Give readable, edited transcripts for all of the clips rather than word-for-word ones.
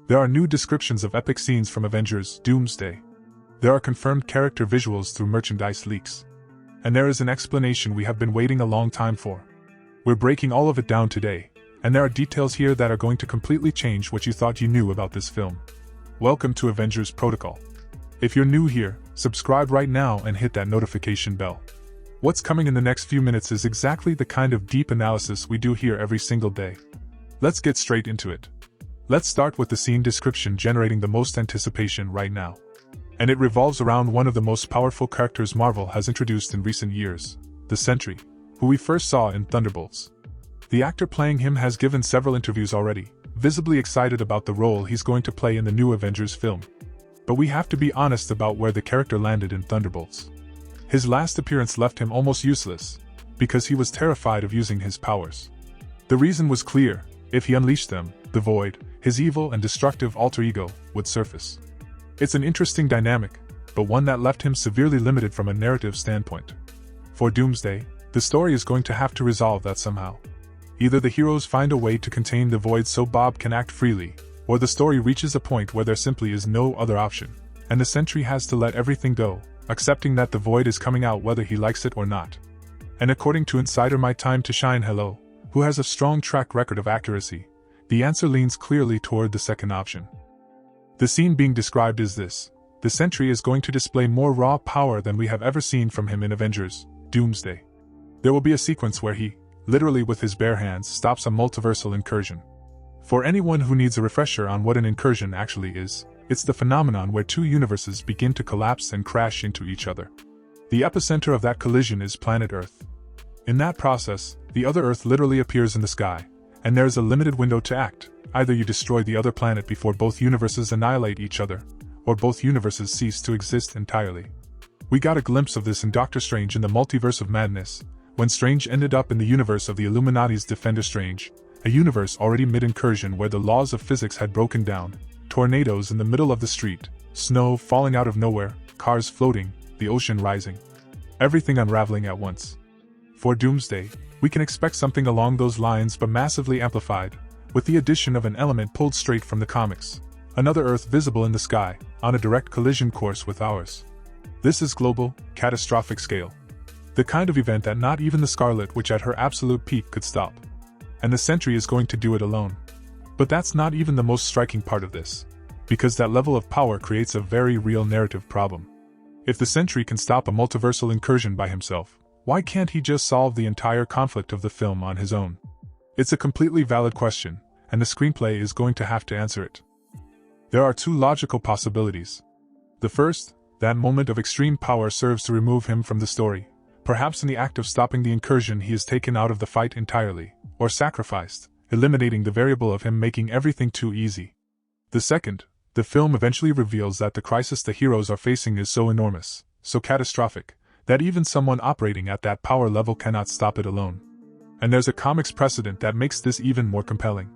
There are new descriptions of epic scenes from Avengers: Doomsday. There are confirmed character visuals through merchandise leaks. And there is an explanation we have been waiting a long time for. We're breaking all of it down today, and there are details here that are going to completely change what you thought you knew about this film. Welcome to Avengers Protocol. If you're new here, subscribe right now and hit that notification bell. What's coming in the next few minutes is exactly the kind of deep analysis we do here every single day. Let's get straight into it. Let's start with the scene description generating the most anticipation right now. And it revolves around one of the most powerful characters Marvel has introduced in recent years, the Sentry, who we first saw in Thunderbolts. The actor playing him has given several interviews already, visibly excited about the role he's going to play in the new Avengers film. But we have to be honest about where the character landed in Thunderbolts. His last appearance left him almost useless, because he was terrified of using his powers. The reason was clear: if he unleashed them, the Void, his evil and destructive alter ego, would surface. It's an interesting dynamic, but one that left him severely limited from a narrative standpoint. For Doomsday, the story is going to have to resolve that somehow. Either the heroes find a way to contain the Void so Bob can act freely, or the story reaches a point where there simply is no other option, and the Sentry has to let everything go, accepting that the Void is coming out whether he likes it or not. And according to insider My Time to Shine Hello, who has a strong track record of accuracy, the answer leans clearly toward the second option. The scene being described is this: the Sentry is going to display more raw power than we have ever seen from him in Avengers: Doomsday. There will be a sequence where he, literally with his bare hands, stops a multiversal incursion. For anyone who needs a refresher on what an incursion actually is, it's the phenomenon where two universes begin to collapse and crash into each other. The epicenter of that collision is planet Earth. In that process, the other Earth literally appears in the sky, and there is a limited window to act. Either you destroy the other planet before both universes annihilate each other, or both universes cease to exist entirely. We got a glimpse of this in Doctor Strange in the Multiverse of Madness, when Strange ended up in the universe of the Illuminati's Defender Strange, a universe already mid-incursion where the laws of physics had broken down, tornadoes in the middle of the street, snow falling out of nowhere, cars floating, the ocean rising. Everything unraveling at once. For Doomsday, we can expect something along those lines but massively amplified, with the addition of an element pulled straight from the comics. Another Earth visible in the sky, on a direct collision course with ours. This is global, catastrophic scale. The kind of event that not even the Scarlet Witch at her absolute peak could stop. And the Sentry is going to do it alone. But that's not even the most striking part of this, because that level of power creates a very real narrative problem. If the Sentry can stop a multiversal incursion by himself, why can't he just solve the entire conflict of the film on his own? It's a completely valid question, and the screenplay is going to have to answer it. There are two logical possibilities. The first, that moment of extreme power serves to remove him from the story. Perhaps in the act of stopping the incursion he is taken out of the fight entirely, or sacrificed, eliminating the variable of him making everything too easy. The second, the film eventually reveals that the crisis the heroes are facing is so enormous, so catastrophic, that even someone operating at that power level cannot stop it alone. And there's a comics precedent that makes this even more compelling.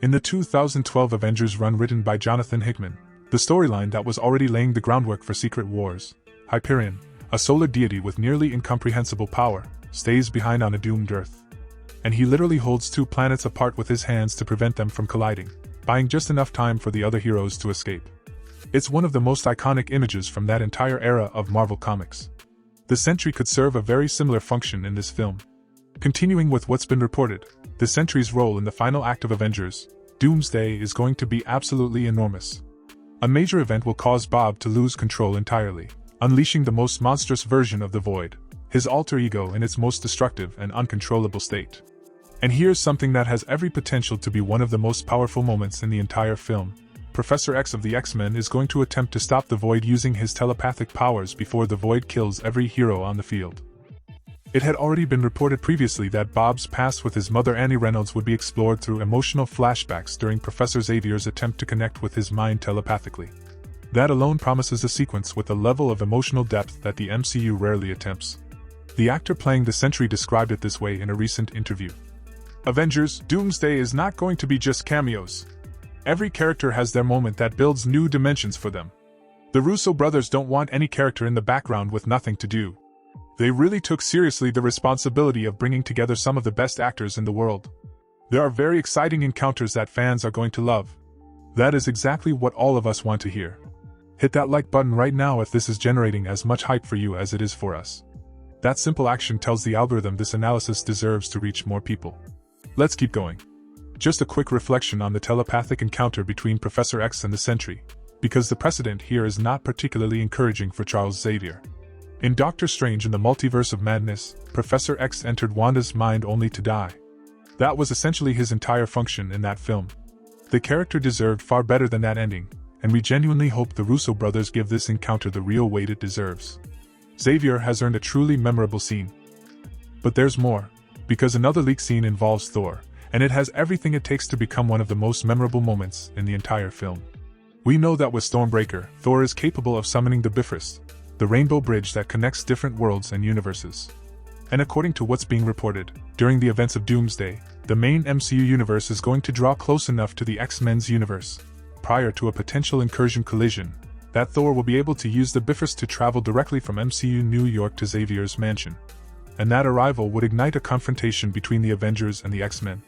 In the 2012 Avengers run written by Jonathan Hickman, the storyline that was already laying the groundwork for Secret Wars, Hyperion, a solar deity with nearly incomprehensible power, stays behind on a doomed Earth. And he literally holds two planets apart with his hands to prevent them from colliding, buying just enough time for the other heroes to escape. It's one of the most iconic images from that entire era of Marvel Comics. The Sentry could serve a very similar function in this film. Continuing with what's been reported, the Sentry's role in the final act of Avengers: Doomsday is going to be absolutely enormous. A major event will cause Bob to lose control entirely, unleashing the most monstrous version of the Void, his alter ego in its most destructive and uncontrollable state. And here's something that has every potential to be one of the most powerful moments in the entire film. Professor X of the X-Men is going to attempt to stop the Void using his telepathic powers before the Void kills every hero on the field. It had already been reported previously that Bob's past with his mother Annie Reynolds would be explored through emotional flashbacks during Professor Xavier's attempt to connect with his mind telepathically. That alone promises a sequence with a level of emotional depth that the MCU rarely attempts. The actor playing the Sentry described it this way in a recent interview. Avengers: Doomsday is not going to be just cameos. Every character has their moment that builds new dimensions for them. The Russo brothers don't want any character in the background with nothing to do. They really took seriously the responsibility of bringing together some of the best actors in the world. There are very exciting encounters that fans are going to love. That is exactly what all of us want to hear. Hit that like button right now if this is generating as much hype for you as it is for us. That simple action tells the algorithm this analysis deserves to reach more people. Let's keep going. Just a quick reflection on the telepathic encounter between Professor X and the Sentry, because the precedent here is not particularly encouraging for Charles Xavier. In Doctor Strange in the Multiverse of Madness, Professor X entered Wanda's mind only to die. That was essentially his entire function in that film. The character deserved far better than that ending, and we genuinely hope the Russo brothers give this encounter the real weight it deserves. Xavier has earned a truly memorable scene. But there's more, because another leak scene involves Thor, and it has everything it takes to become one of the most memorable moments in the entire film. We know that with Stormbreaker, Thor is capable of summoning the Bifrost, the rainbow bridge that connects different worlds and universes. And according to what's being reported, during the events of Doomsday, the main MCU universe is going to draw close enough to the X-Men's universe, prior to a potential incursion collision, that Thor will be able to use the Bifrost to travel directly from MCU New York to Xavier's mansion. And that arrival would ignite a confrontation between the Avengers and the X-Men.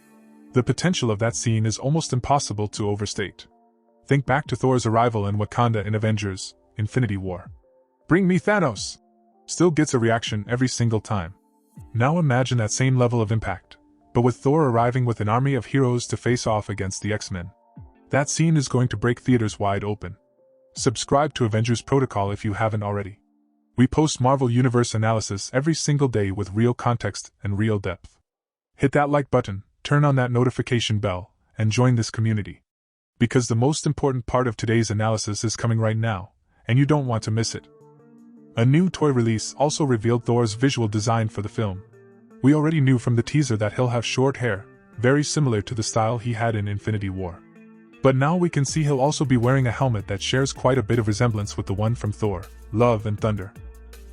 The potential of that scene is almost impossible to overstate. Think back to Thor's arrival in Wakanda in Avengers: Infinity War. "Bring me Thanos!" Still gets a reaction every single time. Now imagine that same level of impact, but with Thor arriving with an army of heroes to face off against the X-Men. That scene is going to break theaters wide open. Subscribe to Avengers Protocol if you haven't already. We post Marvel Universe analysis every single day with real context and real depth. Hit that like button, turn on that notification bell, and join this community. Because the most important part of today's analysis is coming right now, and you don't want to miss it. A new toy release also revealed Thor's visual design for the film. We already knew from the teaser that he'll have short hair, very similar to the style he had in Infinity War. But now we can see he'll also be wearing a helmet that shares quite a bit of resemblance with the one from Thor: Love and Thunder.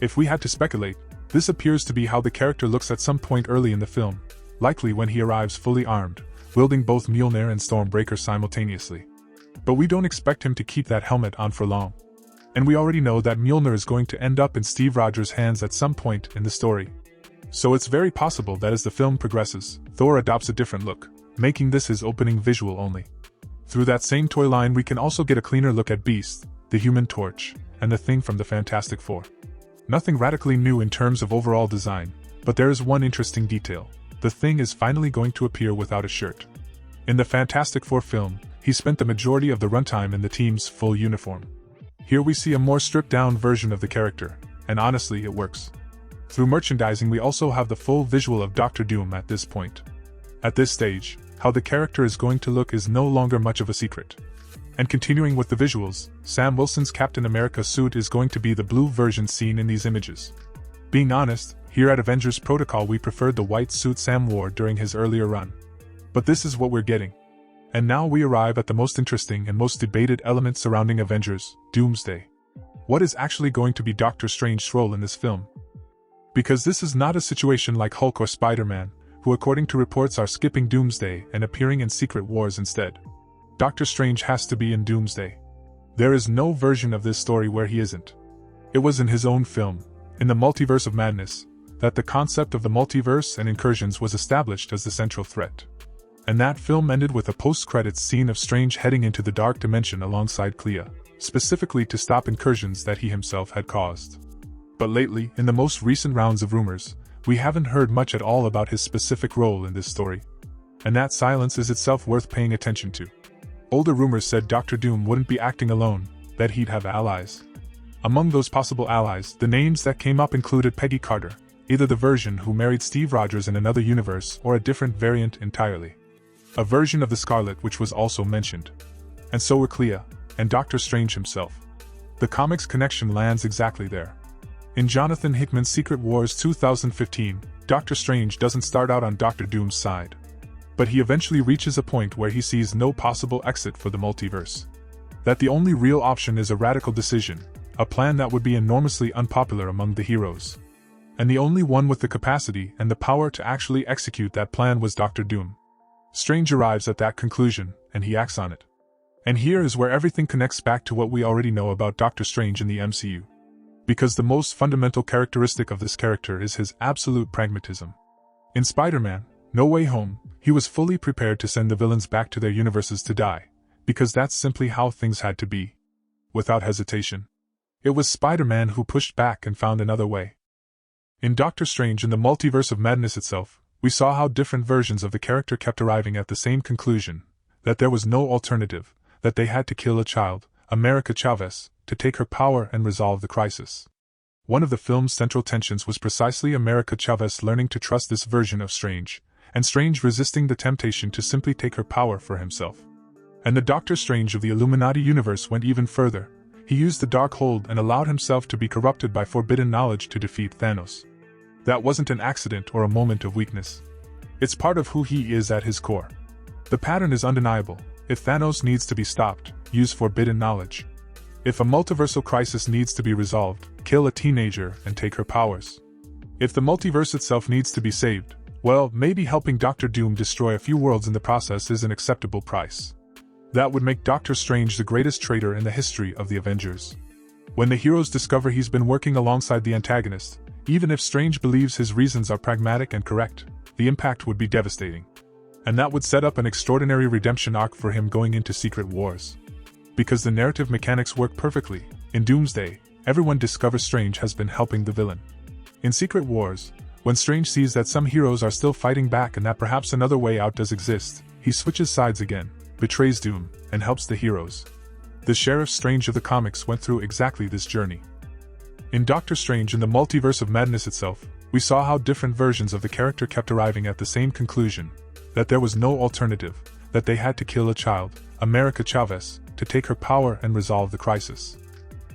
If we had to speculate, this appears to be how the character looks at some point early in the film, likely when he arrives fully armed, wielding both Mjolnir and Stormbreaker simultaneously. But we don't expect him to keep that helmet on for long. And we already know that Mjolnir is going to end up in Steve Rogers' hands at some point in the story. So it's very possible that as the film progresses, Thor adopts a different look, making this his opening visual only. Through that same toy line we can also get a cleaner look at Beast, the Human Torch, and the Thing from the Fantastic Four. Nothing radically new in terms of overall design, but there is one interesting detail: the Thing is finally going to appear without a shirt. In the Fantastic Four film, he spent the majority of the runtime in the team's full uniform. Here we see a more stripped-down version of the character, and honestly it works. Through merchandising we also have the full visual of Doctor Doom at this point. At this stage, how the character is going to look is no longer much of a secret. And continuing with the visuals, Sam Wilson's Captain America suit is going to be the blue version seen in these images. Being honest, here at Avengers Protocol we preferred the white suit Sam wore during his earlier run. But this is what we're getting. And now we arrive at the most interesting and most debated element surrounding Avengers: Doomsday. What is actually going to be Doctor Strange's role in this film? Because this is not a situation like Hulk or Spider-Man, who according to reports are skipping Doomsday and appearing in Secret Wars instead. Doctor Strange has to be in Doomsday. There is no version of this story where he isn't. It was in his own film, in the Multiverse of Madness, that the concept of the multiverse and incursions was established as the central threat. And that film ended with a post-credits scene of Strange heading into the dark dimension alongside Clea, specifically to stop incursions that he himself had caused. But lately, in the most recent rounds of rumors, we haven't heard much at all about his specific role in this story. And that silence is itself worth paying attention to. Older rumors said Doctor Doom wouldn't be acting alone, that he'd have allies. Among those possible allies, the names that came up included Peggy Carter, either the version who married Steve Rogers in another universe or a different variant entirely. A version of the Scarlet which was also mentioned. And so were Clea, and Doctor Strange himself. The comics connection lands exactly there. In Jonathan Hickman's Secret Wars 2015, Doctor Strange doesn't start out on Doctor Doom's side. But he eventually reaches a point where he sees no possible exit for the multiverse. That the only real option is a radical decision, a plan that would be enormously unpopular among the heroes. And the only one with the capacity and the power to actually execute that plan was Doctor Doom. Strange arrives at that conclusion, and he acts on it. And here is where everything connects back to what we already know about Doctor Strange in the MCU. Because the most fundamental characteristic of this character is his absolute pragmatism. In Spider-Man: No Way Home, he was fully prepared to send the villains back to their universes to die, because that's simply how things had to be. Without hesitation. It was Spider-Man who pushed back and found another way. In Doctor Strange in the Multiverse of Madness itself, we saw how different versions of the character kept arriving at the same conclusion, that there was no alternative, that they had to kill a child, America Chavez, to take her power and resolve the crisis. One of the film's central tensions was precisely America Chavez learning to trust this version of Strange, and Strange resisting the temptation to simply take her power for himself. And the Doctor Strange of the Illuminati universe went even further. He used the Darkhold and allowed himself to be corrupted by forbidden knowledge to defeat Thanos. That wasn't an accident or a moment of weakness. It's part of who he is at his core. The pattern is undeniable. If Thanos needs to be stopped, use forbidden knowledge. If a multiversal crisis needs to be resolved, kill a teenager and take her powers. If the multiverse itself needs to be saved, well, maybe helping Doctor Doom destroy a few worlds in the process is an acceptable price. That would make Doctor Strange the greatest traitor in the history of the Avengers. When the heroes discover he's been working alongside the antagonist, even if Strange believes his reasons are pragmatic and correct, the impact would be devastating. And that would set up an extraordinary redemption arc for him going into Secret Wars. Because the narrative mechanics work perfectly, in Doomsday, everyone discovers Strange has been helping the villain. In Secret Wars, when Strange sees that some heroes are still fighting back and that perhaps another way out does exist, he switches sides again, betrays Doom, and helps the heroes. The Sheriff Strange of the comics went through exactly this journey. In Doctor Strange in the Multiverse of Madness itself, we saw how different versions of the character kept arriving at the same conclusion, that there was no alternative, that they had to kill a child, America Chavez, to take her power and resolve the crisis.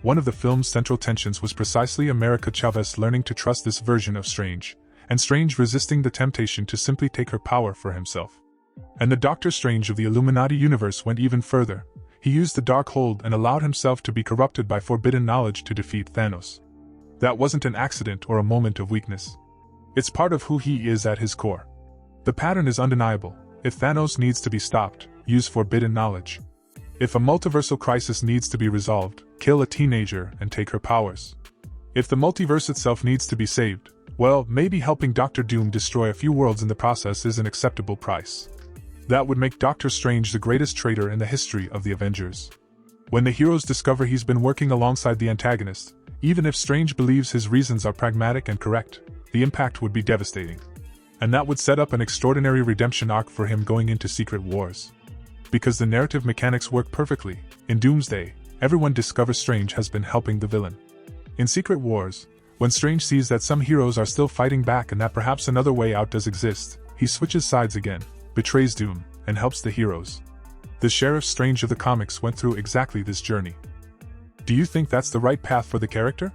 One of the film's central tensions was precisely America Chavez learning to trust this version of Strange, and Strange resisting the temptation to simply take her power for himself. And the Doctor Strange of the Illuminati universe went even further. He used the Darkhold and allowed himself to be corrupted by forbidden knowledge to defeat Thanos. That wasn't an accident or a moment of weakness. It's part of who he is at his core. The pattern is undeniable. If Thanos needs to be stopped, use forbidden knowledge. If a multiversal crisis needs to be resolved, kill a teenager and take her powers. If the multiverse itself needs to be saved, well, maybe helping Doctor Doom destroy a few worlds in the process is an acceptable price. That would make Doctor Strange the greatest traitor in the history of the Avengers. When the heroes discover he's been working alongside the antagonist, even if Strange believes his reasons are pragmatic and correct, the impact would be devastating. And that would set up an extraordinary redemption arc for him going into Secret Wars. Because the narrative mechanics work perfectly, in Doomsday, everyone discovers Strange has been helping the villain. In Secret Wars, when Strange sees that some heroes are still fighting back and that perhaps another way out does exist, he switches sides again, betrays Doom, and helps the heroes. The Sheriff Strange of the comics went through exactly this journey. Do you think that's the right path for the character?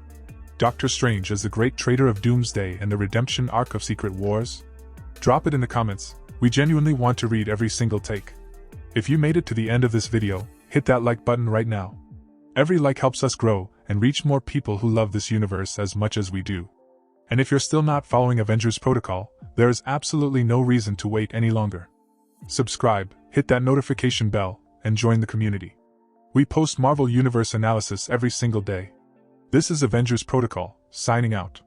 Doctor Strange as the great traitor of Doomsday and the redemption arc of Secret Wars? Drop it in the comments. We genuinely want to read every single take. If you made it to the end of this video, hit that like button right now. Every like helps us grow and reach more people who love this universe as much as we do. And if you're still not following Avengers Protocol, there is absolutely no reason to wait any longer. Subscribe, hit that notification bell, and join the community. We post Marvel Universe analysis every single day. This is Avengers Protocol, signing out.